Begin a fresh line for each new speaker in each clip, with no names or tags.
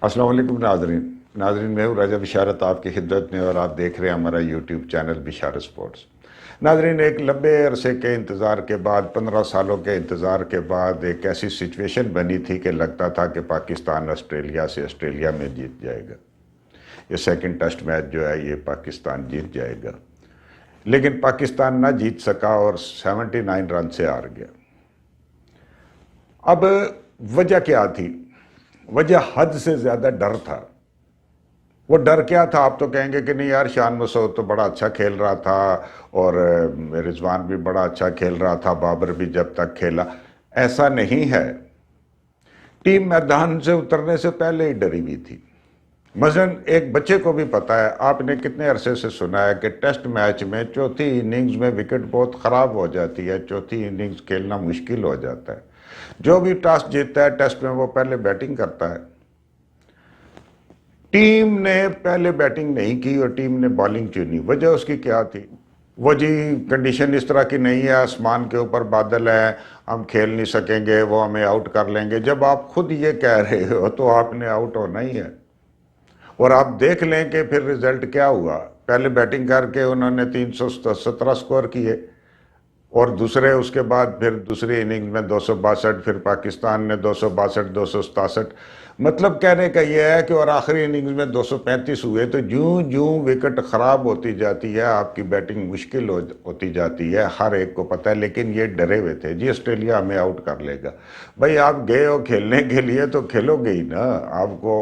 السلام علیکم ناظرین میں ہوں رجب بشارت آپ کی خدمت میں، اور آپ دیکھ رہے ہیں ہمارا یوٹیوب چینل بشارت سپورٹس۔ ناظرین، ایک لمبے عرصے کے انتظار کے بعد، 15 سالوں کے انتظار کے بعد ایک ایسی سچویشن بنی تھی کہ لگتا تھا کہ پاکستان آسٹریلیا میں جیت جائے گا۔ یہ سیکنڈ ٹیسٹ میچ جو ہے یہ پاکستان جیت جائے گا، لیکن پاکستان نہ جیت سکا اور 79 رن سے ہار گیا۔ اب وجہ کیا تھی؟ وجہ حد سے زیادہ ڈر تھا۔ وہ ڈر کیا تھا؟ آپ تو کہیں گے کہ نہیں یار، شان مسعود تو بڑا اچھا کھیل رہا تھا، اور رضوان بھی بڑا اچھا کھیل رہا تھا، بابر بھی جب تک کھیلا۔ ایسا نہیں ہے، ٹیم میدان سے اترنے سے پہلے ہی ڈری ہوئی تھی۔ مثلاً ایک بچے کو بھی پتا ہے، آپ نے کتنے عرصے سے سنا ہے کہ ٹیسٹ میچ میں چوتھی اننگز میں وکٹ بہت خراب ہو جاتی ہے، چوتھی اننگز کھیلنا مشکل ہو جاتا ہے۔ جو بھی ٹاس جیتتا ہے ٹیسٹ میں وہ پہلے بیٹنگ کرتا ہے۔ ٹیم نے پہلے بیٹنگ نہیں کی اور ٹیم نے بالنگ چنی۔ وجہ اس کی کیا تھی؟ وہ جی کنڈیشن اس طرح کی نہیں ہے، آسمان کے اوپر بادل ہے، ہم کھیل نہیں سکیں گے، وہ ہمیں آؤٹ کر لیں گے۔ جب آپ خود یہ کہہ رہے ہو تو آپ نے آؤٹ ہونا ہی ہے۔ اور آپ دیکھ لیں کہ پھر رزلٹ کیا ہوا۔ پہلے بیٹنگ کر کے انہوں نے 317 سکور کیے، اور دوسرے اس کے بعد پھر دوسری اننگ میں 262، پھر پاکستان نے 262، 267۔ مطلب کہنے کا یہ ہے کہ اور آخری اننگز میں 235 ہوئے۔ تو جوں وکٹ خراب ہوتی جاتی ہے آپ کی بیٹنگ مشکل ہوتی جاتی ہے، ہر ایک کو پتہ ہے۔ لیکن یہ ڈرے ہوئے تھے، جی آسٹریلیا ہمیں آؤٹ کر لے گا۔ بھائی آپ گئے ہو کھیلنے کے لیے تو کھیلو گے ہی نا، آپ کو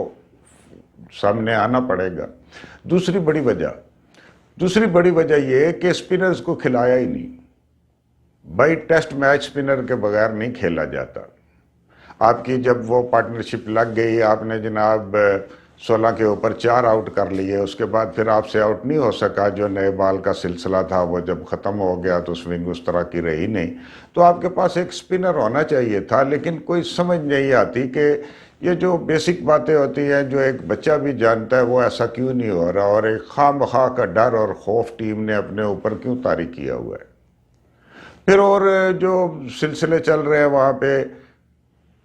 سامنے آنا پڑے گا۔ دوسری بڑی وجہ یہ ہے کہ اسپنرز کو کھلایا ہی نہیں۔ بھائی ٹیسٹ میچ سپنر کے بغیر نہیں کھیلا جاتا۔ آپ کی جب وہ پارٹنرشپ لگ گئی، آپ نے جناب 16 کے اوپر 4 آؤٹ کر لیے، اس کے بعد پھر آپ سے آؤٹ نہیں ہو سکا۔ جو نئے بال کا سلسلہ تھا وہ جب ختم ہو گیا تو سوئنگ اس طرح کی رہی نہیں۔ تو آپ کے پاس ایک سپنر ہونا چاہیے تھا، لیکن کوئی سمجھ نہیں آتی کہ یہ جو بیسک باتیں ہوتی ہیں جو ایک بچہ بھی جانتا ہے وہ ایسا کیوں نہیں ہو رہا، اور ایک خواہ مخواہ کا ڈر اور خوف ٹیم نے اپنے اوپر کیوں طاری کیا ہوا ہے۔ پھر اور جو سلسلے چل رہے ہیں وہاں پہ،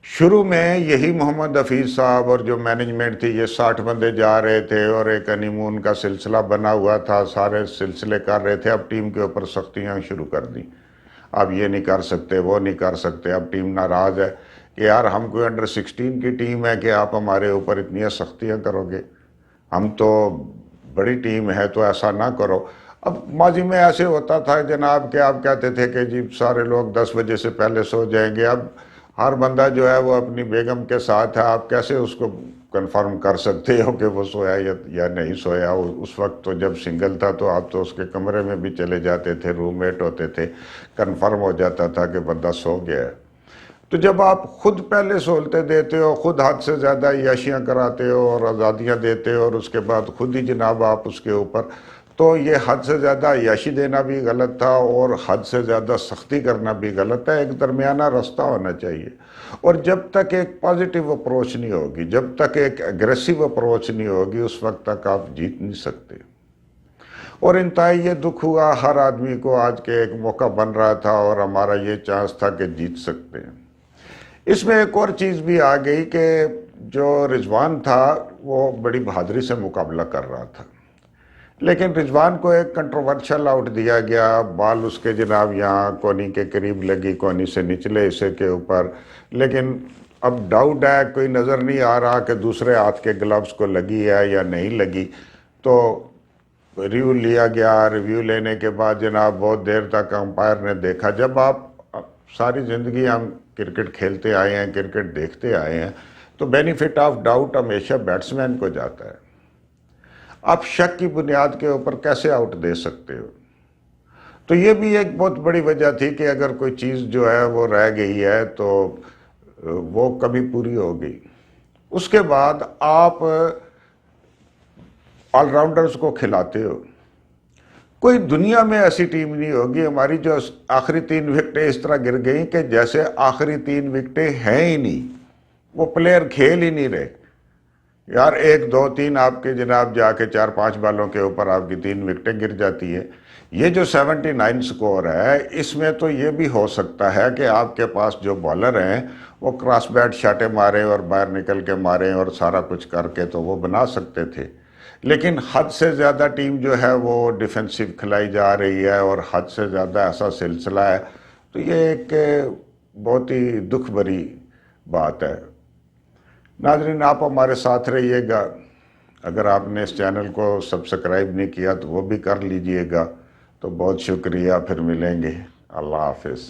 شروع میں یہی محمد حفیظ صاحب اور جو مینجمنٹ تھی، یہ 60 بندے جا رہے تھے اور ایک ہنی مون کا سلسلہ بنا ہوا تھا، سارے سلسلے کر رہے تھے۔ اب ٹیم کے اوپر سختیاں شروع کر دیں، اب یہ نہیں کر سکتے، وہ نہیں کر سکتے۔ اب ٹیم ناراض ہے کہ یار ہم کوئی انڈر 16 کی ٹیم ہے کہ آپ ہمارے اوپر اتنی سختیاں کرو گے، ہم تو بڑی ٹیم ہے تو ایسا نہ کرو۔ اب ماضی میں ایسے ہوتا تھا جناب کہ آپ کہتے تھے کہ جی سارے لوگ 10 بجے سے پہلے سو جائیں گے۔ اب ہر بندہ جو ہے وہ اپنی بیگم کے ساتھ ہے، آپ کیسے اس کو کنفرم کر سکتے ہو کہ وہ سویا یا نہیں سویا؟ اس وقت تو جب سنگل تھا تو آپ تو اس کے کمرے میں بھی چلے جاتے تھے، روم میٹ ہوتے تھے، کنفرم ہو جاتا تھا کہ بندہ سو گیا ہے۔ تو جب آپ خود پہلے سہولتیں دیتے ہو، خود حد سے زیادہ عیاشیاں کراتے ہو اور آزادیاں دیتے ہو، اور اس کے بعد خود ہی جناب آپ اس کے اوپر، تو یہ حد سے زیادہ عیاشی دینا بھی غلط تھا اور حد سے زیادہ سختی کرنا بھی غلط ہے۔ ایک درمیانہ راستہ ہونا چاہیے، اور جب تک ایک پازیٹیو اپروچ نہیں ہوگی، جب تک ایک اگریسو اپروچ نہیں ہوگی، اس وقت تک آپ جیت نہیں سکتے۔ اور انتہائی یہ دکھ ہوا ہر آدمی کو آج کے ایک موقع بن رہا تھا اور ہمارا یہ چانس تھا کہ جیت سکتے ہیں۔ اس میں ایک اور چیز بھی آ گئی کہ جو رضوان تھا وہ بڑی بہادری سے مقابلہ کر رہا تھا، لیکن رضوان کو ایک کنٹروورشل آؤٹ دیا گیا۔ بال اس کے جناب یہاں کونی کے قریب لگی، کونی سے نچلے حصے کے اوپر، لیکن اب ڈاؤٹ ہے، کوئی نظر نہیں آ رہا کہ دوسرے ہاتھ کے گلوز کو لگی ہے یا نہیں لگی۔ تو ریویو لیا گیا، ریویو لینے کے بعد جناب بہت دیر تک امپائر نے دیکھا۔ جب آپ ساری زندگی ہم کرکٹ کھیلتے آئے ہیں، کرکٹ دیکھتے آئے ہیں، تو بینیفٹ آف ڈاؤٹ ہمیشہ بیٹسمین کو جاتا ہے۔ آپ شک کی بنیاد کے اوپر کیسے آؤٹ دے سکتے ہو؟ تو یہ بھی ایک بہت بڑی وجہ تھی کہ اگر کوئی چیز جو ہے وہ رہ گئی ہے تو وہ کبھی پوری ہو گئی۔ اس کے بعد آپ آل راؤنڈرز کو کھلاتے ہو۔ کوئی دنیا میں ایسی ٹیم نہیں ہوگی ہماری جو آخری 3 وکٹیں اس طرح گر گئیں کہ جیسے آخری 3 وکٹیں ہیں ہی نہیں، وہ پلیئر کھیل ہی نہیں رہے۔ یار ایک دو تین آپ کے جناب جا کے 4 5 بالوں کے اوپر آپ کی 3 وکٹیں گر جاتی ہے. یہ جو 79 سکور ہے اس میں تو یہ بھی ہو سکتا ہے کہ آپ کے پاس جو بالر ہیں وہ کراس بیٹ شاٹیں ماریں اور باہر نکل کے ماریں اور سارا کچھ کر کے تو وہ بنا سکتے تھے. لیکن حد سے زیادہ ٹیم جو ہے وہ ڈیفنسو کھلائی جا رہی ہے اور حد سے زیادہ ایسا سلسلہ ہے. تو یہ ایک بہت ہی دکھ بھری بات ہے. ناظرین آپ ہمارے ساتھ رہیے گا. اگر آپ نے اس چینل کو سبسکرائب نہیں کیا تو وہ بھی کر لیجئے گا. تو بہت شکریہ. پھر ملیں گے. اللہ حافظ.